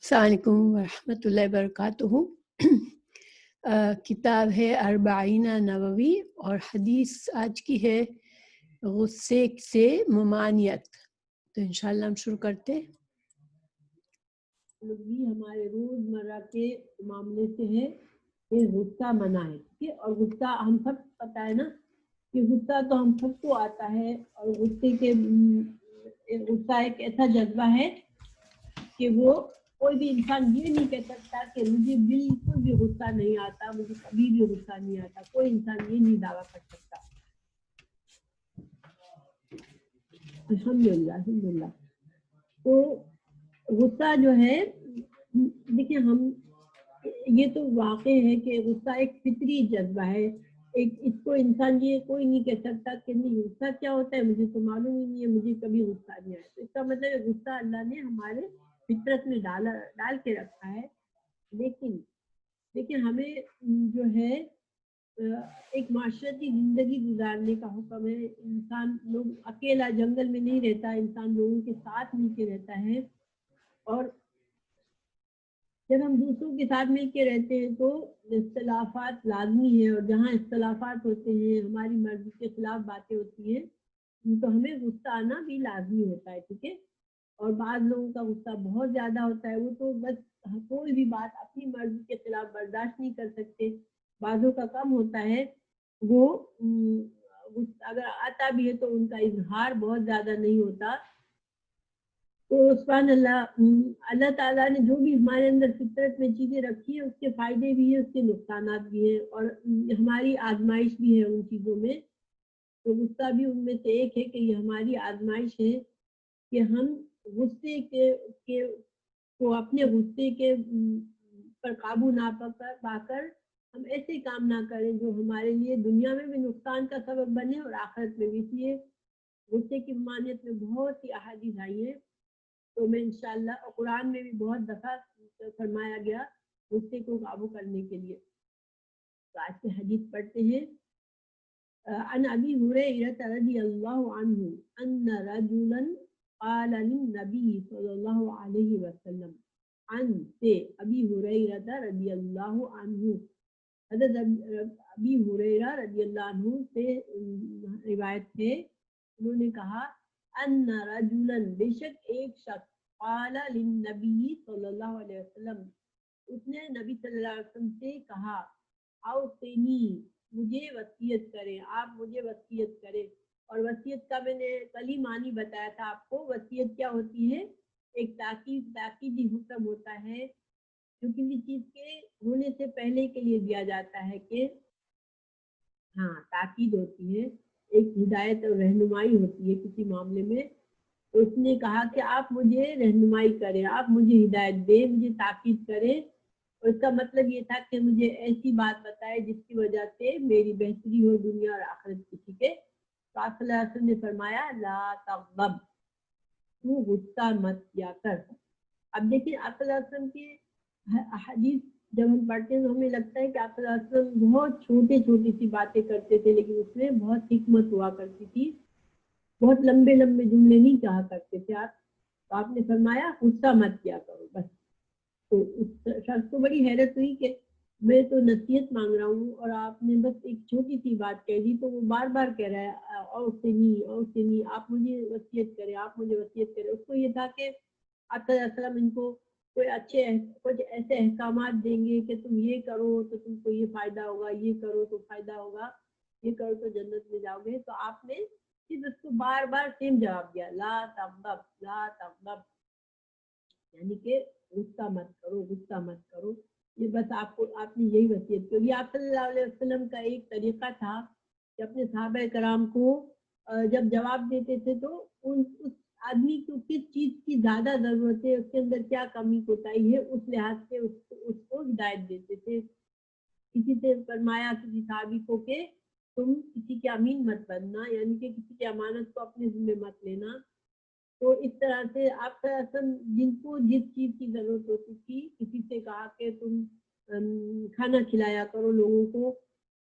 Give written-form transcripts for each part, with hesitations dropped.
السلام علیکم ورحمۃ اللہ وبرکاتہ۔ کتاب ہے اربعین نووی اور حدیث آج کی ہے غصے سے ممانعت۔ تو انشاءاللہ ہم شروع کرتے ہیں۔ بھی ہمارے روزمرہ کے معاملے سے ہے کہ غصہ منع ہے، ٹھیک ہے۔ اور غصہ ہم سب پتہ ہے نا کہ غصہ تو ہم سب کو آتا ہے، اور غصہ ایک ایسا جذبہ ہے کہ وہ کوئی بھی انسان یہ نہیں کہہ سکتا کہ مجھے بالکل بھی غصہ نہیں آتا، مجھے کبھی بھی غصہ نہیں آتا، کوئی انسان یہ نہیں دعویٰ کر سکتا۔ الحمدللہ۔ تو غصہ جو ہے، دیکھیں ہم یہ تو واقع ہے کہ غصہ ایک فطری جذبہ ہے، اس کو انسان یہ کوئی نہیں کہہ سکتا کہ نہیں غصہ کیا ہوتا ہے، مجھے تو معلوم ہی نہیں ہے، مجھے کبھی غصہ نہیں آیا۔ تو اس کا مطلب ہے غصہ اللہ نے ہمارے فطرت میں ڈال کے رکھا ہے۔ لیکن ہمیں جو ہے ایک معاشرتی زندگی گزارنے کا حکم ہے۔ انسان لوگ اکیلا جنگل میں نہیں رہتا، انسان لوگوں کے ساتھ مل کے رہتا ہے، اور جب ہم دوسروں کے ساتھ مل کے رہتے ہیں تو اختلافات لازمی ہیں، اور جہاں اختلافات ہوتے ہیں، ہماری مرضی کے خلاف باتیں ہوتی ہیں، تو ہمیں غصہ آنا بھی لازمی ہوتا ہے، ٹھیک ہے۔ اور بعض لوگوں کا غصہ بہت زیادہ ہوتا ہے، وہ تو بس کوئی بھی بات اپنی مرضی کے خلاف برداشت نہیں کر سکتے۔ بعضوں کا کم ہوتا ہے، وہ اگر آتا بھی ہے تو ان کا اظہار بہت زیادہ نہیں ہوتا۔ تو سبحان اللہ تعالیٰ نے جو بھی ہمارے اندر فطرت میں چیزیں رکھی ہیں، اس کے فائدے بھی ہیں، اس کے نقصانات بھی ہیں، اور ہماری آزمائش بھی ہے ان چیزوں میں۔ تو غصہ بھی ان میں سے ایک ہے کہ یہ ہماری آزمائش ہے کہ ہم غصے کو اپنے غصے کے پر قابو نہ پا کر ہم ایسے کام نہ کریں جو ہمارے لیے دنیا میں بھی نقصان کا سبب بنے اور آخرت میں بھی۔ اس لیے غصے کی ممانعت میں بہت سی احادیث آئی ہیں، تو میں انشاءاللہ، اور قرآن میں بھی بہت دفعہ فرمایا گیا غصے کو قابو کرنے کے لیے۔ تو آج سے حدیث پڑھتے ہیں۔ عن ابی ہریرہ رضی اللہ عنہ ان رجلا قال للنبی صلی اللہ علیہ وسلم، عن سے ابی ہریرہ رضی اللہ عنہ، حضرت ابی ہریرہ رضی اللہ عنہ سے روایت ہے، انہوں نے کہا ان رجلا، بے شک ایک شخص، قال للنبی صلی اللہ علیہ وسلم، اس نے نبی صلی اللہ علیہ وسلم سے کہا، اوصنی، مجھے وصیت کریں، آپ مجھے وصیت کریں۔ اور وصیت کا میں نے کل ہی معنی بتایا تھا آپ کو۔ وصیت کیا ہوتی ہے؟ ایک تاکیدی حکم ہوتا ہے جو کسی چیز کے ہونے سے پہلے کے لیے دیا جاتا ہے، کہ ہاں تاکید ہوتی ہے، ایک ہدایت اور رہنمائی ہوتی ہے کسی معاملے میں۔ تو اس نے کہا کہ آپ مجھے رہنمائی کریں، آپ مجھے ہدایت دیں، مجھے تاکید کریں۔ اور اس کا مطلب یہ تھا کہ مجھے ایسی بات بتائے جس کی وجہ سے میری بہتری ہو دنیا اور آخرت کی، ٹھیک ہے۔ تو آپ صلی اللہ علیہ وسلم نے فرمایا لا تغضب، تو غصہ مت کیا کر۔ اب دیکھیں آپ صلی اللہ علیہ وسلم کی حدیث جب ہم پڑھتے ہیں تو ہمیں لگتا ہے کہ آپ صلی اللہ علیہ وسلم بہت چھوٹی سی باتیں کرتے تھے، لیکن اس میں بہت حکمت ہوا کرتی تھی، بہت لمبے جملے نہیں کہا کرتے تھے آپ۔ تو آپ نے فرمایا غصہ مت کیا کرو، بس۔ تو اس شخص کو بڑی حیرت ہوئی کہ میں تو نصیحت مانگ رہا ہوں اور آپ نے بس ایک چھوٹی سی بات کہہ دی۔ تو وہ بار بار کہہ رہا ہے اوصنی، آپ مجھے وصیت کریں، آپ مجھے وصیت کریں۔ اس کو یہ تھا کہ آپ صلی اللہ علیہ وسلم ان کو کچھ ایسے احکامات دیں گے کہ تم یہ کرو تو تم کو یہ فائدہ ہوگا، یہ کرو تو فائدہ ہوگا، یہ کرو تو جنت میں جاؤ گے۔ تو آپ نے صرف اس کو بار بار سیم جواب دیا، لا تغضب، لا تغضب، یعنی کہ غصہ مت کرو، غصہ مت کرو۔ یہ بس آپ نے یہی وصیت کی۔ یہ آپ صلی اللہ علیہ وسلم کا ایک طریقہ تھا کہ اپنے صحابہ کرام کو جب جواب دیتے تھے تو اس آدمی کو کس چیز کی زیادہ ضرورت ہے، اس کے اندر کیا کمی کوتاہی ہے، اس لحاظ سے اس کو ہدایت دیتے تھے۔ کسی سے فرمایا کسی صحابی کو کہ تم کسی کے امین مت بننا، یعنی کہ کسی کی امانت کو اپنے ذمہ مت لینا۔ تو اس طرح سے آپ جن کو جس چیز کی ضرورت ہوتی تھی، کسی سے کہا کہ تم کھانا کھلایا کرو لوگوں کو،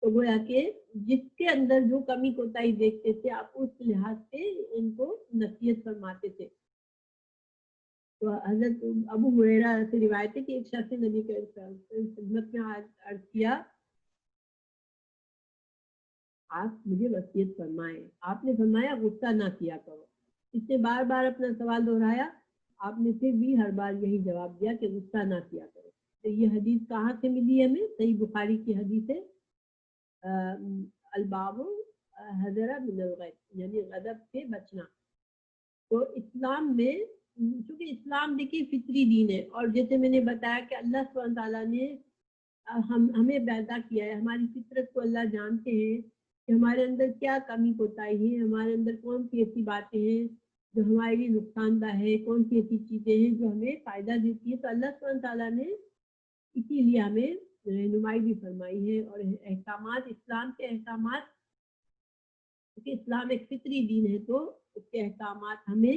تو گویا کہ جس کے اندر جو کمی کوتاہی دیکھتے تھے آپ اس لحاظ سے ان کو نصیحت فرماتے تھے۔ تو حضرت ابو ہریرہ سے روایت ہے کہ ایک شخص نے نبی کے خدمت میں عرض کیا آپ مجھے وصیت فرمائیں. آپ نے فرمایا غصہ نہ کیا کرو. اس نے بار بار اپنا سوال دہرایا. آپ نے پھر بھی ہر بار یہی جواب دیا کہ غصہ نہ کیا کرو. تو یہ حدیث کہاں سے ملی ہمیں؟ صحیح بخاری کی حدیث ہے الباب حذر من الغیظ، یعنی غضب سے بچنا. تو اسلام میں چونکہ اسلام دیکھیے فطری دین ہے، اور جیسے میں نے بتایا کہ اللہ سبحانہ تعالیٰ نے ہمیں پیدا کیا ہے، ہماری فطرت کو اللہ جانتے ہیں کہ ہمارے اندر کیا کمی کوتاہی ہے، ہمارے اندر کون سی ایسی باتیں ہیں جو ہمارے لیے نقصان دہ ہے، کون سی ایسی چیزیں ہیں جو ہمیں فائدہ دیتی ہے. تو اللہ سبحانہ تعالیٰ نے اسی لیے ہمیں رہنمائی بھی فرمائی ہے. اور احکامات، اسلام کے احکامات، کیونکہ اسلام ایک فطری دین ہے تو اس کے احکامات ہمیں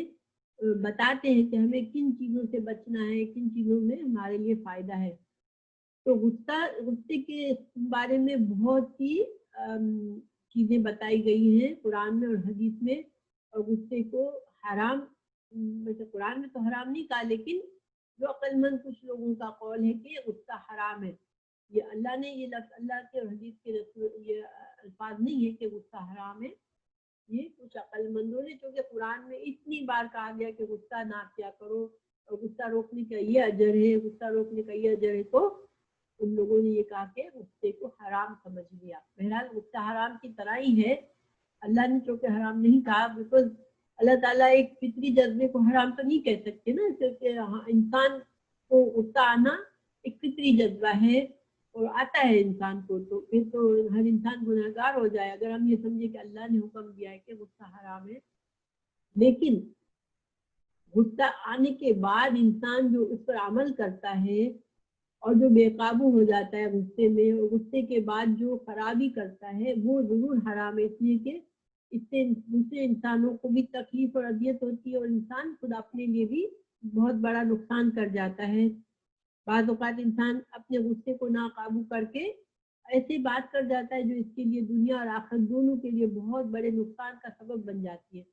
بتاتے ہیں کہ ہمیں کن چیزوں سے بچنا ہے، کن چیزوں میں ہمارے لیے فائدہ ہے. تو غصے کے بارے میں بہت سی چیزیں بتائی گئی ہیں قرآن میں اور حدیث میں. اور غصے کو حرام، ویسے قرآن میں تو حرام نہیں کہا، لیکن جو عقل مند کچھ لوگوں کا قول ہے کہ غصہ حرام ہے. یہ اللہ نے یہ لفظ، اللہ کے اور حدیث کے یہ الفاظ نہیں ہے کہ غصہ حرام ہے. یہ کچھ عقل مندوں نے، چونکہ قرآن میں اتنی بار کہا گیا کہ غصہ نہ کیا کرو، اور غصہ روکنے کا یہ اجر ہے، غصہ روکنے کا یہ اجر ہے، تو ان لوگوں نے یہ کہا کہ غصے کو حرام سمجھ لیا. بہرحال غصہ حرام کی طرح ہی ہے. اللہ نے چونکہ حرام نہیں کہا، بالکل اللہ تعالیٰ ایک فطری جذبے کو حرام تو نہیں کہہ سکتے نا، کیونکہ انسان کو غصہ آنا ایک فطری جذبہ ہے اور آتا ہے انسان کو. تو پھر تو ہر انسان گنہگار ہو جائے اگر ہم یہ سمجھے کہ اللہ نے حکم دیا ہے کہ غصہ حرام ہے. لیکن غصہ آنے کے بعد انسان جو اس پر عمل کرتا ہے اور جو بے قابو ہو جاتا ہے غصے میں، اور غصے کے بعد جو خرابی کرتا ہے وہ ضرور حرام ہے، اس لیے کہ اس سے دوسرے انسانوں کو بھی تکلیف اور اذیت ہوتی ہے، اور انسان خود اپنے لیے بھی بہت بڑا نقصان کر جاتا ہے. بعض اوقات انسان اپنے غصے کو ناقابو کر کے ایسی بات کر جاتا ہے جو اس کے لیے دنیا اور آخرت دونوں کے لیے بہت بڑے نقصان کا سبب بن جاتی ہے.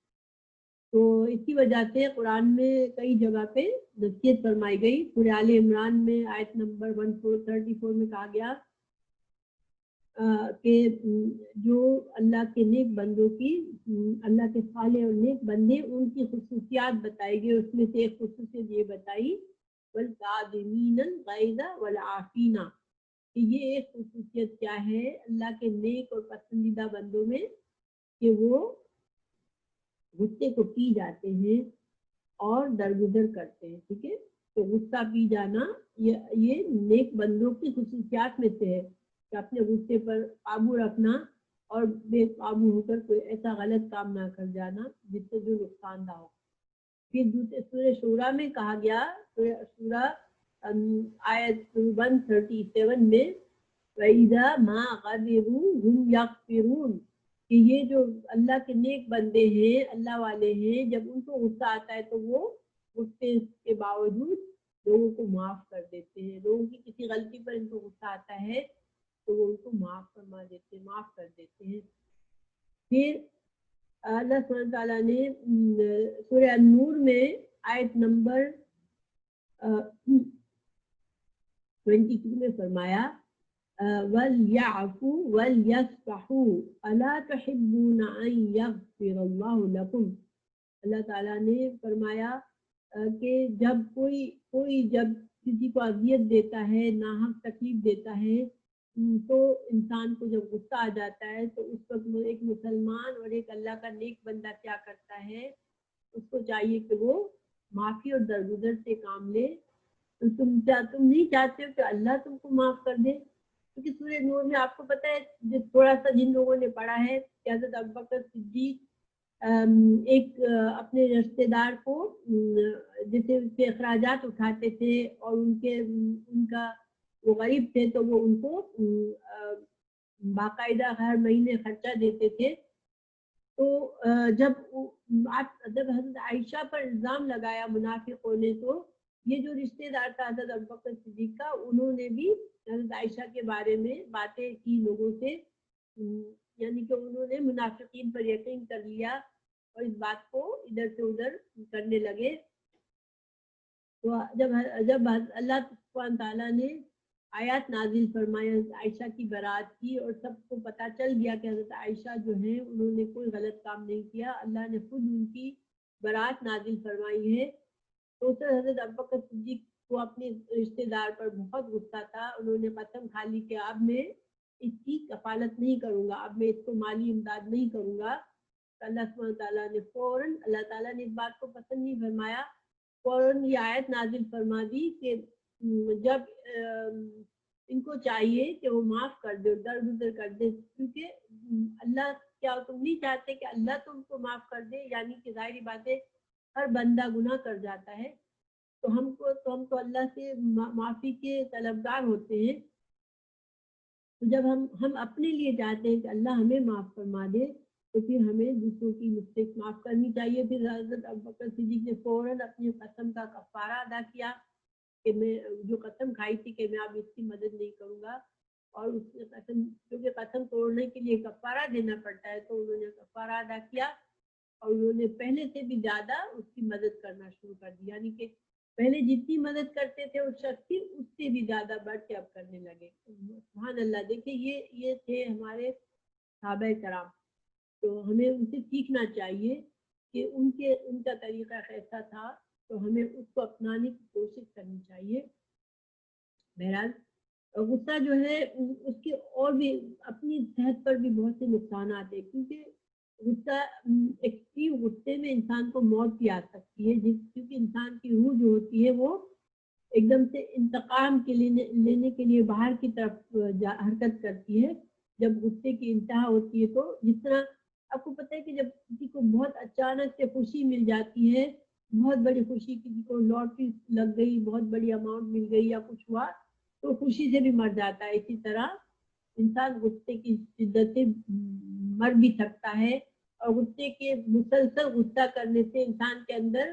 تو اسی وجہ سے قرآن میں کئی جگہ پہ نصیحت فرمائی گئی. سورہ آل عمران میں آیت نمبر 134 میں کہا گیا کہ جو اللہ کے نیک بندوں کی، اللہ کے صالح اور نیک بندے، ان کی خصوصیات بتائی گئی. اس میں سے ایک خصوصیت یہ بتائی والکاظمین الغیظ والعافین، کہ یہ ایک خصوصیت کیا ہے اللہ کے نیک اور پسندیدہ بندوں میں، کہ وہ غصے کو پی جاتے ہیں اور درگزر کرتے ہیں. ٹھیک ہے، تو غصہ پی جانا یہ نیک بندوں کی خصوصیات میں سے ہے کہ اپنے غصے پر قابو رکھنا اور بے قابو ہو کر کوئی ایسا غلط کام نہ کر جانا جس سے جو نقصان دہ ہو. پھر دوسرے سورہ شورا میں کہا گیا، سورہ شورا آیت 137 میں وَإِذَا مَا غَضِبُوا هُمْ يَغْفِرُونَ، کہ یہ جو اللہ کے نیک بندے ہیں، اللہ والے ہیں، جب ان کو غصہ آتا ہے تو وہ غصے کے باوجود لوگوں کو معاف کر دیتے ہیں. لوگوں کی کسی غلطی پر ان کو غصہ آتا ہے تو وہ ان کو معاف فرما دیتے ہیں، معاف کر دیتے ہیں. پھر اللہ سبحانہ تعالیٰ نے سورہ النور میں آیت نمبر 22 میں فرمایا وَلْيَعْفُوا وَلْيَصْفَحُوا أَلَا تُحِبُّونَ أَن يَغْفِرَ اللَّهُ لَكُمْ. اللہ تعالیٰ نے فرمایا کہ جب کوئی جب کسی کو اذیت دیتا ہے، ناحق تکلیف دیتا ہے، تو انسان کو جب غصہ آ جاتا ہے تو اس وقت ایک مسلمان اور ایک اللہ کا نیک بندہ کیا کرتا ہے، اس کو چاہیے کہ وہ معافی اور درگزر سے کام لے. تو تم نہیں چاہتے ہو کہ اللہ تم کو معاف کر دے؟ کیونکہ سورہ نور میں آپ کو پتہ ہے تھوڑا سا جن لوگوں نے پڑھا ہے کہ حضرت ابوبکر صدیق ایک اپنے رشتے دار کو جیسے اس کے اخراجات اٹھاتے تھے اور ان کا وہ غریب تھے تو وہ ان کو باقاعدہ ہر مہینے خرچہ دیتے تھے. تو جب حضرت عائشہ پر الزام لگایا منافق ہونے، تو یہ جو رشتے دار تھا حضرت ابوبکر صدیق کا، انہوں نے بھی حضرت عائشہ کے بارے میں باتیں کی لوگوں سے، یعنی کہ انہوں نے منافقین پر یقین کر لیا اور اس بات کو ادھر سے ادھر کرنے لگے. تو جب اللہ سبحانہ تعالیٰ نے آیات نازل فرمائی عائشہ کی برات کی اور سب کو پتہ چل گیا کہ حضرت عائشہ جو ہیں انہوں نے کوئی غلط کام نہیں کیا، اللہ نے خود ان کی برات نازل فرمائی ہے، تو اس سے حضرت ابوبکر صدیق کو اپنے رشتے دار پر بہت غصہ تھا. انہوں نے قسم کھا لی کہ اب میں اس کی کفالت نہیں کروں گا، اب میں اس کو مالی امداد نہیں کروں گا. اللہ سبحانہ تعالیٰ نے فوراً، اللہ تعالیٰ نے اس بات کو پسند نہیں فرمایا، فوراً یہ آیت نازل فرما دی کہ جب ان کو چاہیے کہ وہ معاف کر دے، درگزر کر دے، کیونکہ اللہ کیا تم نہیں چاہتے کہ اللہ تم کو معاف کر دے؟ یعنی کہ ظاہری بات ہے ہر بندہ گناہ کر جاتا ہے، تو ہم تو اللہ سے معافی کے طلبگار ہوتے ہیں. تو جب ہم اپنے لیے چاہتے ہیں کہ اللہ ہمیں معاف فرما دے تو پھر ہمیں دوسروں کی مسٹیک معاف کرنی چاہیے. پھر حضرت ابوبکر صدیق نے فوراً اپنی قسم کا کفارہ ادا کیا کہ میں جو قسم کھائی تھی کہ میں اب اس کی مدد نہیں کروں گا، اور اس نے قسم، کیونکہ قسم توڑنے کے لیے کفارہ دینا پڑتا ہے، تو انہوں نے کفارہ ادا کیا اور انہوں نے پہلے سے بھی زیادہ اس کی مدد کرنا شروع کر دی. یعنی کہ پہلے جتنی مدد کرتے تھے اس شخص کی، اس سے بھی زیادہ بڑھ کے اب کرنے لگے. سبحان اللہ. دیکھیں یہ تھے ہمارے صحابہ کرام، تو ہمیں ان سے سیکھنا چاہیے کہ ان کا طریقہ کیسا تھا، تو ہمیں اس کو اپنانے کی کوشش کرنی چاہیے. بہرحال غصہ جو ہے اس کے اور بھی اپنی صحت پر بھی بہت سے نقصانات ہیں، کیونکہ غصہ ایکسٹریم غصے میں انسان کو موت بھی آ سکتی ہے، کیونکہ انسان کی روح جو ہوتی ہے وہ ایک دم سے انتقام کے لینے کے لیے باہر کی طرف حرکت کرتی ہے. جب غصے کی انتہا ہوتی ہے تو جس طرح آپ کو پتہ ہے کہ جب کسی کو بہت اچانک سے خوشی مل جاتی ہے، بہت بڑی خوشی، کسی کو لاٹری لگ گئی، بہت بڑی اماؤنٹ مل گئی یا کچھ ہوا تو خوشی سے بھی مر جاتا ہے. اسی طرح انسان غصے کی شدت سے مر بھی سکتا ہے، اور غصے کے مسلسل غصہ کرنے سے انسان کے اندر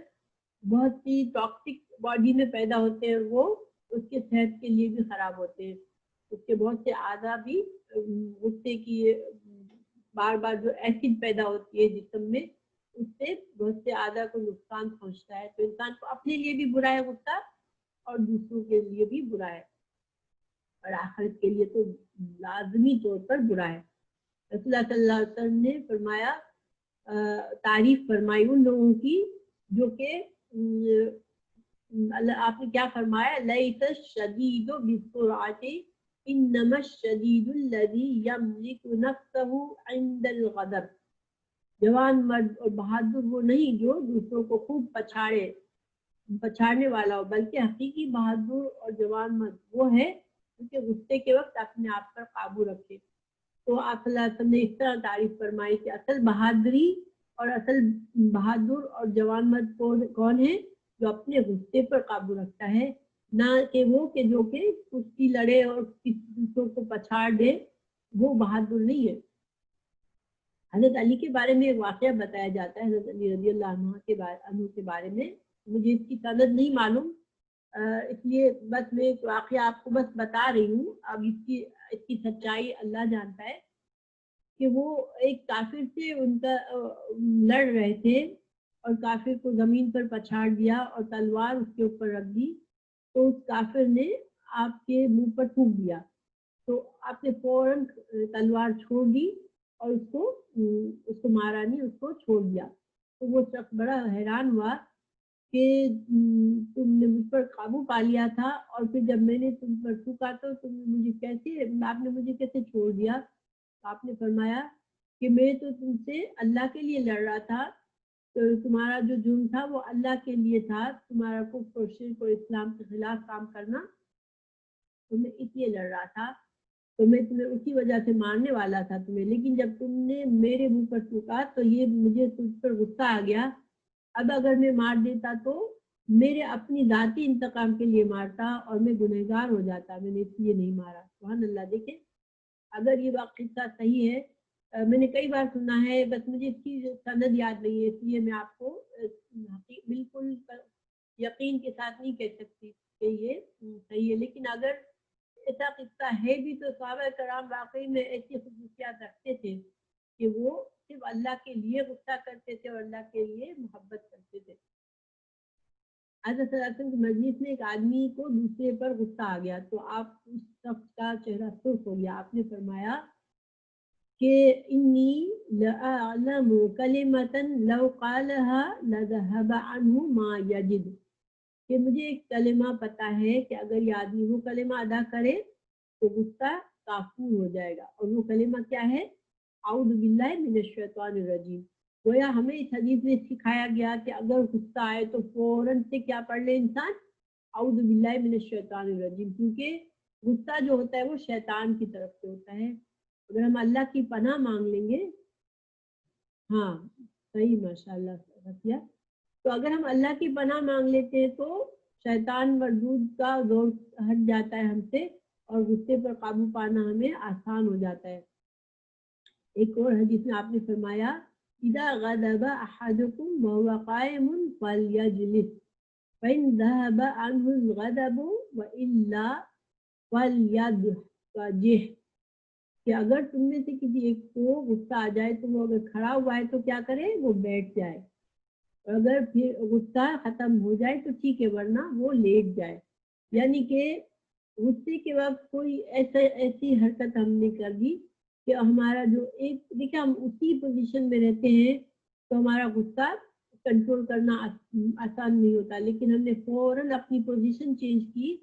بہت سی ٹاکسک باڈی میں پیدا ہوتے ہیں، وہ اس کے صحت کے لیے بھی خراب ہوتے ہیں. اس کے بہت سے اعضاء بھی غصے کی بار بار جو ایسڈ پیدا ہوتی ہے جسم میں، اس سے بہت سے اعضاء کو نقصان پہنچتا ہے. تو انسان کو اپنے لیے بھی برا ہے غصہ، اور دوسروں کے لیے بھی برا ہے، اور آخرت کے لیے تو لازمی طور پر برا ہے. رسول اللہ صلی اللہ علیہ وسلم نے فرمایا، تعریف فرمائی ان لوگوں کی جو کہ آپ نے کیا فرمایا، لیس الشدید بالسرعۃ انما الشدید الذی یملک نفسہ عند الغضب. جوان مرد اور بہادر وہ نہیں جو دوسروں کو خوب پچھاڑنے والا ہو، بلکہ حقیقی بہادر اور جوان مرد وہ ہے کیونکہ غصے کے وقت اپنے آپ پر قابو رکھے. تو آپ صلی اللہ علیہ وسلم نے اس طرح تعریف فرمائی کہ اصل بہادری اور اصل بہادر اور جوان مرد کون ہے؟ جو اپنے غصے پر قابو رکھتا ہے، نہ کہ وہ کہ جو کہ کشتی لڑے اور دوسروں کو پچھاڑ دے، وہ بہادر نہیں ہے. حضرت علی کے بارے میں ایک واقعہ بتایا جاتا ہے، حضرت علی رضی اللہ عنہ کے بارے میں. مجھے اس کی سند نہیں معلوم، اس لیے بس میں ایک واقعہ آپ کو بس بتا رہی ہوں. اب اس کی سچائی اللہ جانتا ہے کہ وہ ایک کافر سے ان کا لڑ رہے تھے، اور کافر کو زمین پر پچھاڑ دیا اور تلوار اس کے اوپر رکھ دی، تو اس کافر نے آپ کے منہ پر تھوک دیا. تو آپ نے فوراً تلوار چھوڑ دی اور اس کو مارا نہیں، اس کو چھوڑ دیا. تو وہ شخص بڑا حیران ہوا کہ تم نے مجھ پر قابو پا لیا تھا، اور پھر جب میں نے تم پر تھوکا تو آپ نے مجھے کیسے چھوڑ دیا؟ آپ نے فرمایا کہ میں تو تم سے اللہ کے لیے لڑ رہا تھا، تو تمہارا جو جرم تھا وہ اللہ کے لیے تھا، تمہارا کفر اور شرک اور اسلام کے خلاف کام کرنا، تو میں اس لیے لڑ رہا تھا، تو میں تمہیں اسی وجہ سے مارنے والا تھا تمہیں، لیکن جب تم نے میرے منہ پر تھوکا تو یہ مجھے تجھ پر غصہ آ گیا. اب اگر میں مار دیتا تو میرے اپنی ذاتی انتقام کے لیے مارتا اور میں گنہگار ہو جاتا، میں نے اس لیے نہیں مارا. سبحان اللہ. دیکھیں اگر یہ واقعہ صحیح ہے، میں نے کئی بار سنا ہے، بس مجھے اس کی سند یاد نہیں ہے، اس لیے میں آپ کو بالکل یقین کے ساتھ نہیں کہہ سکتی کہ یہ صحیح ہے. لیکن اگر ایسا قصہ ہے بھی تو صحابہ کرام واقعی میں ایسی خصوصیات رکھتے تھے کہ وہ صرف اللہ کے لیے غصہ کرتے تھے اور اللہ کے لیے محبت کرتے تھے. حضرت صلی اللہ علیہ وسلم کی مجلس میں ایک آدمی کو دوسرے پر غصہ آ گیا تو آپ اس شخص کا چہرہ سرخ ہو گیا. آپ نے فرمایا کہ انی لأعلم کلمۃ لو قالها لذهب عنه ما یجد، کہ مجھے ایک کلمہ پتہ ہے کہ اگر یہ آدمی وہ کلمہ ادا کرے تو غصہ کافور ہو جائے گا. اور وہ کلمہ کیا ہے؟ اعوذ باللہ من الشیطان الرجیم. گویا ہمیں اس حدیث میں سکھایا گیا کہ اگر غصہ آئے تو فوراً سے کیا پڑھ لے انسان؟ اعوذ باللہ من الشیطان الرجیم، کیونکہ غصہ جو ہوتا ہے وہ شیطان کی طرف سے ہوتا ہے. اگر ہم اللہ کی پناہ مانگ لیں گے، ہاں صحیح ماشاء اللہ، تو اگر ہم اللہ کی پناہ مانگ لیتے ہیں تو شیطان مردود کا زور ہٹ جاتا ہے ہم سے اور غصے پر قابو پانا ہمیں آسان ہو جاتا ہے. ایک اور حدیث میں آپ نے فرمایا اذا غضب احدكم وهو قائم فليجلس فإن ذهب عنه الغضب وإلا فليضحك، کہ اگر تم میں سے کسی ایک کو غصہ آ جائے تو وہ اگر کھڑا ہوا ہے تو کیا کرے؟ وہ بیٹھ جائے. اگر پھر غصہ ختم ہو جائے تو ٹھیک ہے، ورنہ وہ لیٹ جائے. یعنی کہ غصے کے وقت کوئی ایسی حرکت ہم نے کر دی کہ ہمارا جو ایک دیکھیں ہم اسی پوزیشن میں رہتے ہیں تو ہمارا غصہ کنٹرول کرنا آسان نہیں ہوتا، لیکن ہم نے فوراً اپنی پوزیشن چینج کی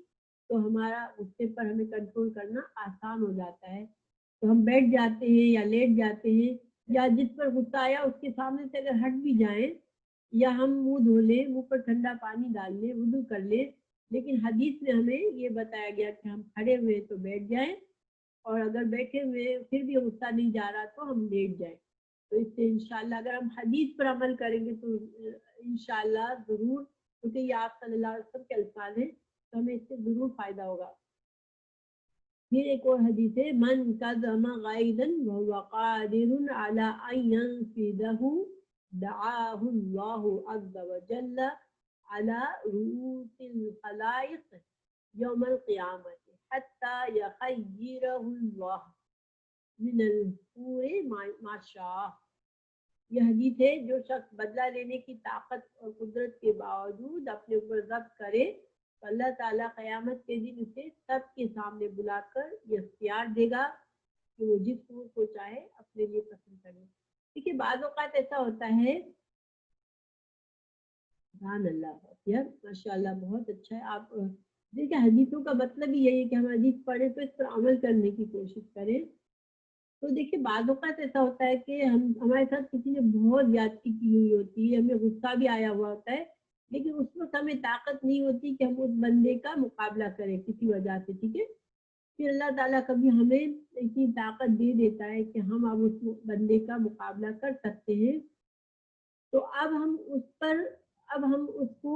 تو ہمارا غصے پر ہمیں کنٹرول کرنا آسان ہو جاتا ہے. تو ہم بیٹھ جاتے ہیں یا لیٹ جاتے ہیں، یا جس پر غصہ آیا اس کے سامنے سے اگر ہٹ بھی جائیں یا ہم منہ دھو لیں، منہ پر ٹھنڈا پانی ڈال لیں، وضو کر لیں، لیکن حدیث میں ہمیں یہ بتایا گیا کہ ہم کھڑے ہوئے تو بیٹھ جائیں اور اگر بیٹھے ہوئے پھر بھی غصہ نہیں جا رہا تو ہم لیٹ جائیں. تو اس سے انشاءاللہ اگر ہم حدیث پر عمل کریں گے تو انشاءاللہ ضرور، کیونکہ یہ آپ صلی اللہ علیہ وسلم کے الفاظ ہیں، تو ہمیں اس سے ضرور فائدہ ہوگا. پھر ایک اور حدیث ہے من کظم غیظا وهو قادر على ان ينفذه دعاه الله عز وجل على رؤوس الخلائق يوم القيامة حتى يخيره الله من الحور ما شاء. یہ حدیث ہے جو شخص بدلہ لینے کی طاقت اور قدرت کے باوجود اپنے اوپر ضبط کرے تو اللہ تعالیٰ قیامت کے دن اسے سب کے سامنے بلا کر یہ اختیار دے گا کہ وہ جس حور کو چاہے اپنے لیے پسند کرے. دیکھیے بعض اوقات ایسا ہوتا ہے، سبحان اللہ، ماشاء اللہ بہت اچھا ہے. آپ دیکھیں حدیثوں کا مطلب ہی یہی ہے کہ ہم حدیث پڑھیں تو اس پر عمل کرنے کی کوشش کریں. تو دیکھیے بعض اوقات ایسا ہوتا ہے کہ ہمارے ساتھ کسی نے بہت زیادتی کی ہوئی ہوتی ہے، ہمیں غصہ بھی آیا ہوا ہوتا ہے، لیکن اس وقت ہمیں طاقت نہیں ہوتی کہ ہم اس بندے کا مقابلہ کریں کسی وجہ سے، ٹھیک ہے. پھر اللہ تعالیٰ کبھی ہمیں اتنی طاقت دے دیتا ہے کہ ہم اب اس بندے کا مقابلہ کر سکتے ہیں. تو اب ہم اس کو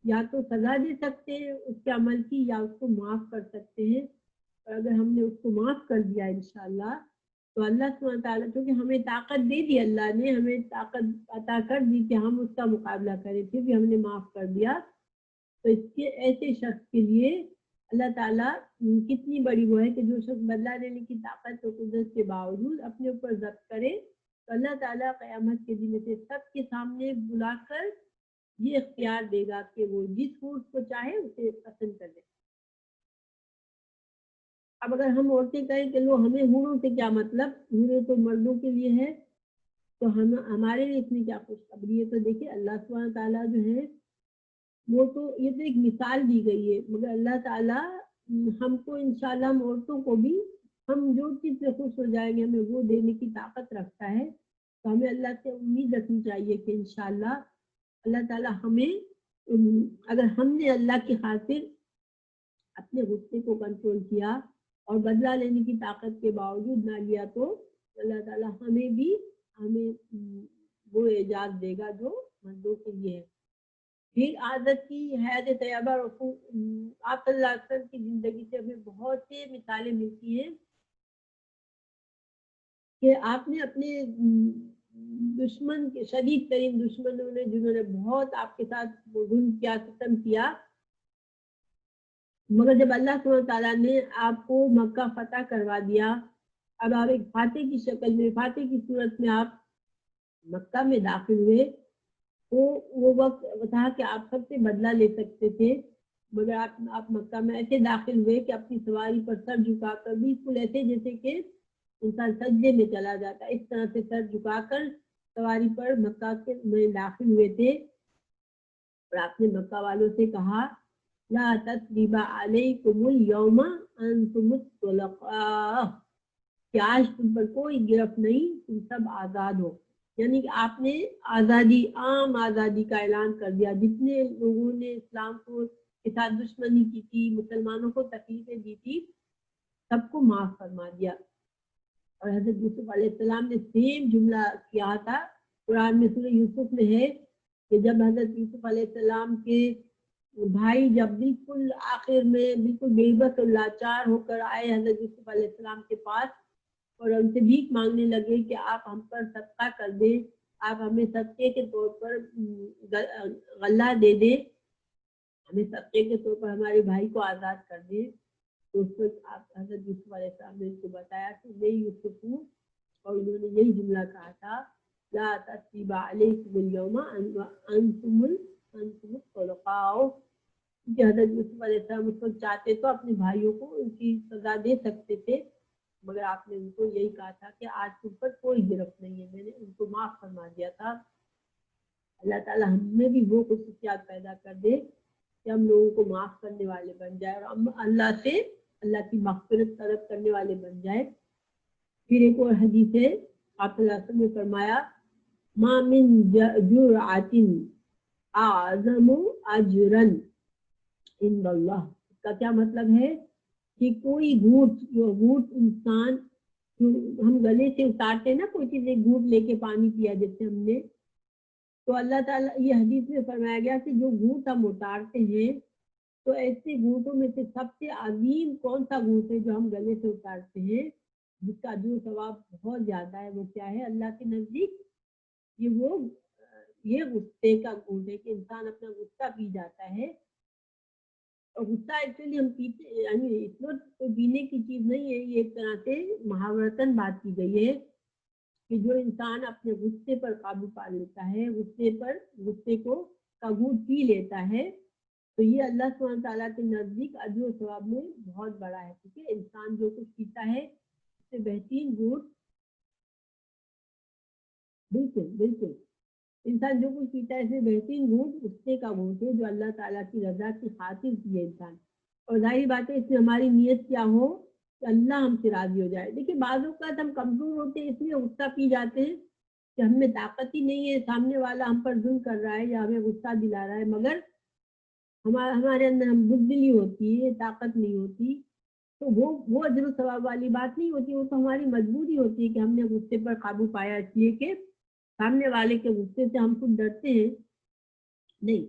یا تو سزا دے سکتے ہیں اس کے عمل کی، یا اس کو معاف کر سکتے ہیں. اور اگر ہم نے اس کو معاف کر دیا انشاءاللہ تو اللہ سبحانہ وتعالیٰ، کیونکہ ہمیں طاقت دے دی، اللہ نے ہمیں طاقت عطا کر دی کہ ہم اس کا مقابلہ کریں، پھر بھی ہم نے معاف کر دیا، تو اس کے ایسے شخص کے لیے اللہ تعالیٰ کتنی بڑی وہ ہے کہ جو شخص بدلہ لینے کی طاقت و قدرت کے باوجود اپنے اوپر ضبط کرے تو اللہ تعالیٰ قیامت کے دن سے سب کے سامنے بلا کر یہ اختیار دے گا کہ وہ جس حور کو چاہے اسے پسند کر دے. اب اگر ہم عورتیں کہیں کہ لو ہمیں حوروں سے کیا مطلب، حوریں تو مردوں کے لیے ہے، تو ہمارے لیے اس میں کیا خوشخبری ہے. تو دیکھیے اللہ سبحانہ تعالیٰ جو ہے وہ تو یہ تو ایک مثال دی گئی ہے، مگر اللہ تعالیٰ ہم کو انشاءاللہ ہم عورتوں کو بھی ہم جو چیز سے خوش ہو جائیں گے ہمیں وہ دینے کی طاقت رکھتا ہے. تو ہمیں اللہ سے امید رکھنی چاہیے کہ انشاءاللہ اللہ تعالیٰ ہمیں، اگر ہم نے اللہ کی خاطر اپنے غصے کو کنٹرول کیا اور بدلہ لینے کی طاقت کے باوجود نہ لیا تو اللہ تعالیٰ ہمیں وہ اعزاز دے گا جو مردوں کے لیے ہے. پھر عادت کی حیات طیبہ آپ صلی اللہ علیہ وسلم کی زندگی سے ہمیں بہت سے مثالیں ملتی ہیں کہ آپ نے اپنے دشمن کے شدید ترین دشمنوں نے جنہوں نے بہت آپ کے ساتھ ظلم کیا، ستم کیا، مگر جب اللہ سبحانہ تعالیٰ نے آپ کو مکہ فتح کروا دیا، اب آپ ایک فاتح کی شکل میں، فاتح کی صورت میں آپ مکہ میں داخل ہوئے، وہ وقت تھا کہ آپ سب سے بدلہ لے سکتے تھے، مگر آپ مکہ میں ایسے داخل ہوئے کہ اپنی سواری پر سر جھکا کر، بالکل ایسے جیسے کہ انسان سجدے میں چلا جاتا، اس طرح سے سر جھکا کر سواری پر مکہ میں داخل ہوئے تھے. اور آپ نے مکہ والوں سے کہا لا تثریب علیکم اليوم انتم الطلقاء، کہ آج تم پر کوئی گرفت نہیں، تم سب آزاد ہو. یعنی کہ آپ نے آزادی، عام آزادی کا اعلان کر دیا. جتنے لوگوں نے اسلام کو کے ساتھ دشمنی کی تھی، مسلمانوں کو تکلیفیں دی تھی، سب کو معاف فرما دیا. اور حضرت یوسف علیہ السلام نے سیم جملہ کیا تھا. قرآن میں سورہ یوسف میں ہے کہ جب حضرت یوسف علیہ السلام کے بھائی جب بالکل آخر میں بالکل بے بس اور لاچار ہو کر آئے حضرت یوسف علیہ السلام کے پاس اور ان سے بھیک مانگنے لگے کہ آپ ہم پر صدقہ کر دیں، آپ ہمیں صدقے کے طور پر غلہ دے دیں، ہمیں صدقے کے طور پر ہمارے بھائی کو آزاد کر دیں. تو اس وقت آپ حضرت یوسف علیہ السلام نے ان کو بتایا کہ میں یوسف ہوں، اور انہوں نے یہی جملہ کہا تھا لا تثریب علیکم اليوم انتم الطلقاء. کہ حضرت یوسف علیہ السلام اس وقت چاہتے تو اپنے بھائیوں کو ان کی سزا دے سکتے تھے، مگر آپ نے ان کو یہی کہا تھا کہ آج تم پر کوئی گرفت نہیں ہے، میں نے ان کو معاف فرما دیا تھا. اللہ تعالیٰ ہم میں بھی وہ خصوصیات پیدا کر دے کہ ہم لوگوں کو معاف کرنے والے بن جائے اور ہم اللہ کی مغفرت طلب کرنے والے بن جائے. پھر ایک اور حدیث ہے، آپ صلی اللہ علیہ وسلم نے فرمایا ما من جرعۃ اعظم اجرا عند اللہ. اس کا کیا مطلب ہے کہ کوئی گھونٹ انسان جو ہم گلے سے اتارتے ہیں نا، کوئی چیز ایک گھونٹ لے کے پانی پیا جیسے ہم نے، تو اللہ تعالیٰ یہ حدیث میں فرمایا گیا کہ جو گھونٹ ہم اتارتے ہیں تو ایسے گھونٹوں میں سے سب سے عظیم کون سا گھونٹ ہے جو ہم گلے سے اتارتے ہیں، جس کا جو ثواب بہت زیادہ ہے، وہ کیا ہے اللہ کے نزدیک؟ یہ غصے کا گھونٹ ہے کہ انسان اپنا غصہ پی جاتا ہے. اور غصہ ایکچولی ہم پیتے، یعنی اس وقت کوئی پینے کی چیز نہیں ہے، یہ ایک طرح سے محاورتاً بات کی گئی ہے کہ جو انسان اپنے غصے پر قابو پا لیتا ہے، غصے کو کا گھونٹ پی لیتا ہے، تو یہ اللہ سبحانہ تعالیٰ کے نزدیک اجر و ثواب میں بہت بڑا ہے. کیونکہ انسان جو کچھ پیتا ہے اس سے بہترین گھونٹ، بالکل انسان جو کچھ پیتا ہے اس سے بہترین گھونٹ غصے کا گھونٹ ہے جو اللہ تعالیٰ کی رضا کی خاطر پیے انسان. اور ظاہر بات ہے اس میں ہماری نیت کیا ہو کہ اللہ ہم سے راضی ہو جائے. دیکھیے بعض اوقات ہم کمزور ہوتے ہیں، اس لیے غصہ پی جاتے ہیں کہ ہم میں طاقت ہی نہیں ہے، سامنے والا ہم پر ظلم کر رہا ہے یا ہمیں غصہ دلا رہا ہے، مگر ہمارے اندر ہم بزدلی ہوتی ہے، طاقت نہیں ہوتی، تو وہ اجر و ثواب والی بات نہیں ہوتی. وہ تو ہماری مجبوری ہوتی ہے کہ ہم نے غصے پر قابو پایا، اس لیے کہ سامنے والے کے غصے سے ہم خود ڈرتے ہیں. نہیں،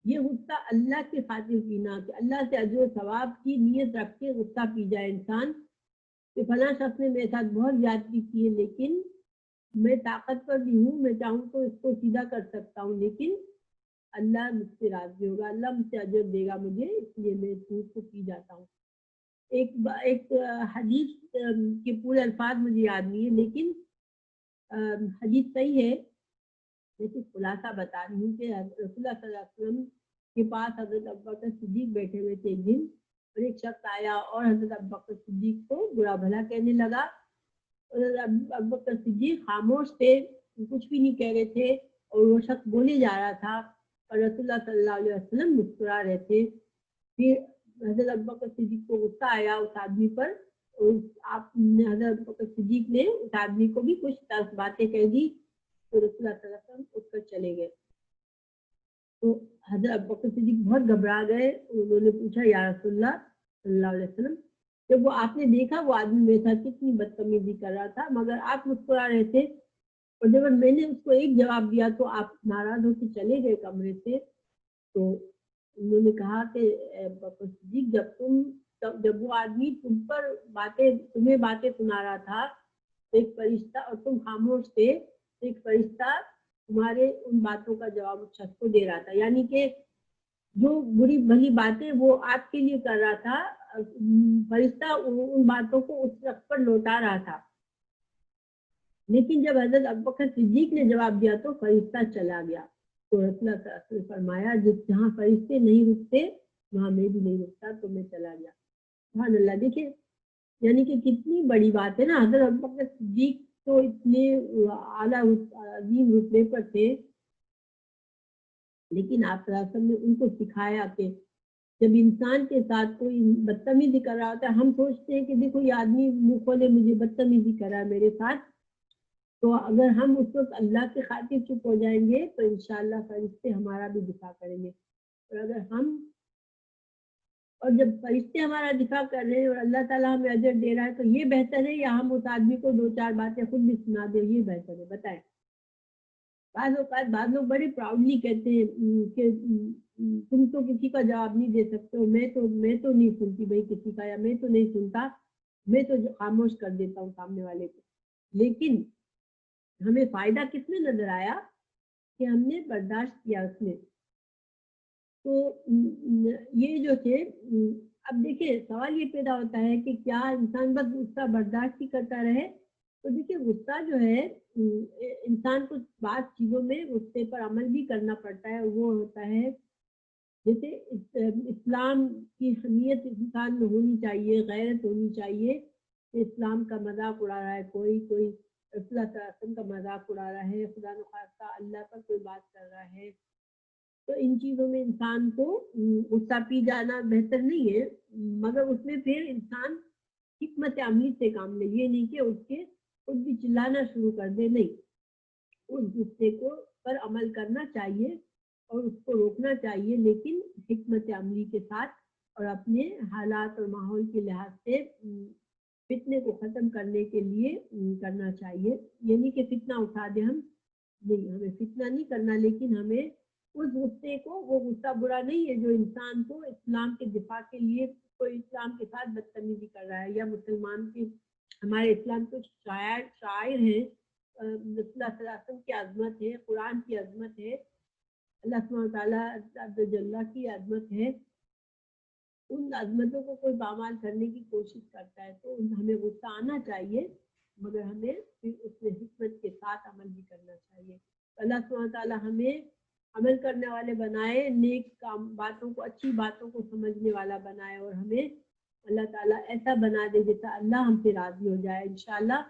یہ غصہ اللہ کی خاطر پینا، کہ اللہ سے اجر و ثواب کی نیت رکھ کے غصہ پی جائے انسان کہ فلاں شخص نے میرے ساتھ بہت زیادتی کی ہے، لیکن میں طاقتور بھی ہوں، میں چاہوں تو اس کو سیدھا کر سکتا ہوں، لیکن اللہ مجھ سے راضی ہوگا، اللہ مجھ سے اجر دے گا مجھے، اس لیے میں جھوٹ کو پی جاتا ہوں. ایک حدیث کے پورے الفاظ مجھے یاد نہیں ہے، لیکن حدیث صحیح ہے، لیکن خلاصہ بتا رہی ہوں کہ رسول اللہ صلی اللہ علیہ وسلم کے پاس حضرت ابوبکر صدیق بیٹھے ہوئے تھے ایک دن، اور ایک شخص آیا اور حضرت ابوبکر صدیق کو برا بھلا کہنے لگا. ابوبکر صدیق خاموش تھے، کچھ بھی نہیں کہہ رہے تھے، اور وہ شخص بولے جا رہا تھا اور رسول اللہ صلی اللہ علیہ وسلم مسکرا رہے تھے. پھر حضرت ابوبکر صدیق کو غصہ آیا اس آدمی پر، اور آپ نے حضرت ابوبکر صدیق نے اس آدمی کو بھی کچھ باتیں کہہ دی، تو رسول اللہ صلی اللہ علیہ وسلم اٹھ کر چلے گئے. تو حضرت ابوبکر صدیق بہت گھبرا گئے. انہوں نے پوچھا یا رسول اللہ صلی اللہ علیہ وسلم، جب وہ آپ نے دیکھا وہ آدمی میرے ساتھ کتنی بدتمیزی کر رہا تھا، مگر آپ مسکرا رہے تھے، اور جب میں نے اس کو ایک جواب دیا تو آپ ناراض ہو کے چلے گئے کمرے سے. تو انہوں نے کہا کہ ابوبکر صدیق جب وہ آدمی تمہیں باتیں سنا رہا تھا ایک فرشتہ، اور تم خاموش تھے، ایک فرشتہ تمہارے ان باتوں کا جواب اس شخص کو دے رہا تھا. یعنی کہ جو بری بھلی باتیں وہ آپ کے لیے کر رہا تھا، فرشتہ ان باتوں کو اس شخص پر لوٹا رہا تھا. لیکن جب حضرت ابوبکر صدیق نے جواب دیا تو فرشتہ چلا گیا. تو رسول اللہ صلی اللہ علیہ وسلم نے فرمایا جہاں فرشتے نہیں رکتے وہاں میں بھی نہیں رکتا، تو میں چلا گیا۔ سبحان اللہ، دیکھیں یعنی کہ کتنی بڑی بات ہے نا۔ حضرت ابوبکر صدیق تو اتنے اعلیٰ عظیم رتبے پر تھے، لیکن آپ صلی اللہ علیہ وسلم نے ان کو سکھایا کہ جب انسان کے ساتھ کوئی بدتمیزی کر رہا ہوتا ہے، ہم سوچتے ہیں کہ دیکھو یہ آدمی منہ کھولے مجھے بدتمیزی کر رہا ہے میرے ساتھ، تو اگر ہم اس وقت اللہ کے خاطر چپ ہو جائیں گے تو انشاءاللہ فرشتے ہمارا بھی دفاع کریں گے۔ اور جب فرشتے ہمارا دفاع کر رہے ہیں اور اللہ تعالیٰ ہمیں اجر دے رہا ہے، تو یہ بہتر ہے یا ہم اس آدمی کو دو چار باتیں خود بھی سنا دیں، یہ بہتر ہے؟ بتائیں۔ بعض اوقات بعض لوگ بڑے پراؤڈلی کہتے ہیں کہ تم تو کسی کا جواب نہیں دے سکتے ہو، میں تو نہیں سنتی بھائی کسی کا، یا میں تو نہیں سنتا، میں تو خاموش کر دیتا ہوں سامنے والے کو۔ لیکن ہمیں فائدہ کس میں نظر آیا کہ ہم نے برداشت کیا اس میں۔ تو یہ جو تھے، اب دیکھیں سوال یہ پیدا ہوتا ہے کہ کیا انسان بس غصہ برداشت ہی کرتا رہے؟ تو دیکھیں غصہ جو ہے انسان کو بعض چیزوں میں غصے پر عمل بھی کرنا پڑتا ہے۔ وہ ہوتا ہے جیسے اسلام کی حمیت انسان میں ہونی چاہیے، غیرت ہونی چاہیے کہ اسلام کا مذاق اڑا رہا ہے کوئی رسول اللہ صلی اللہ علیہ وسلم کا مذاق اڑا رہا ہے، خدا نخواستہ اللہ پر کوئی بات کر رہا ہے، تو ان چیزوں میں انسان کو غصہ پی جانا بہتر نہیں ہے، مگر اس میں پھر انسان حکمت عملی سے کام لے، یہ نہیں کہ اس کے خود بھی چلانا شروع کر دے، نہیں، اس غصے کو پر عمل کرنا چاہیے اور اس کو روکنا چاہیے، لیکن حکمت عملی کے ساتھ اور اپنے حالات اور ماحول کے لحاظ سے فتنے کو ختم کرنے کے لیے کرنا چاہیے۔ یعنی کہ فتنہ اٹھا دے ہم، نہیں، ہمیں فتنہ نہیں کرنا، لیکن ہمیں اس غصے کو، وہ غصہ برا نہیں ہے جو انسان کو اسلام کے دفاع کے لیے کوئی اسلام کے ساتھ بدتمیزی کر رہا ہے، یا مسلمان کی، ہمارے اسلام کے شاعر ہیں، رسول اللہ صلی اللہ علیہ وسلم کی عظمت ہے، قرآن کی عظمت ہے، اللہ سبحانہ وتعالیٰ عز و جل کی عظمت ہے، ان عظمتوں کو کوئی پامال کرنے کی کوشش کرتا ہے تو ہمیں غصہ آنا چاہیے، مگر ہمیں پھر اس میں حکمت کے ساتھ عمل بھی کرنا چاہیے۔ اللہ سبحانہ وتعالیٰ ہمیں عمل کرنے والے بنائے، نیک کام باتوں کو، اچھی باتوں کو سمجھنے والا بنائے، اور ہمیں اللہ تعالیٰ ایسا بنا دے جیسا اللہ ہم سے راضی ہو جائے انشاءاللہ۔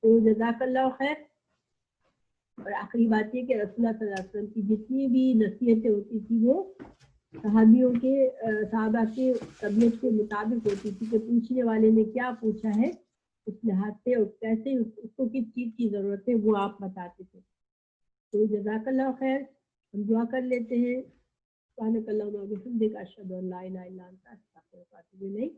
تو جزاک اللہ خیر۔ اور آخری بات یہ کہ رسول اللہ صلی اللہ علیہ وسلم کی جتنی بھی نصیحتیں ہوتی تھی وہ صحابہ کے طبیعت کے مطابق ہوتی تھی، کہ پوچھنے والے نے کیا پوچھا ہے اس لحاظ سے اور کیسے اس کو کس چیز کی ضرورت ہے وہ آپ بتاتے تھے۔ تو جزاک اللہ خیر۔ ہم دعا کر لیتے ہیں۔ سبحانک اللہم و بحمدک، اشہد ان لا الہ الا انت، استغفرک و اتوب الیک۔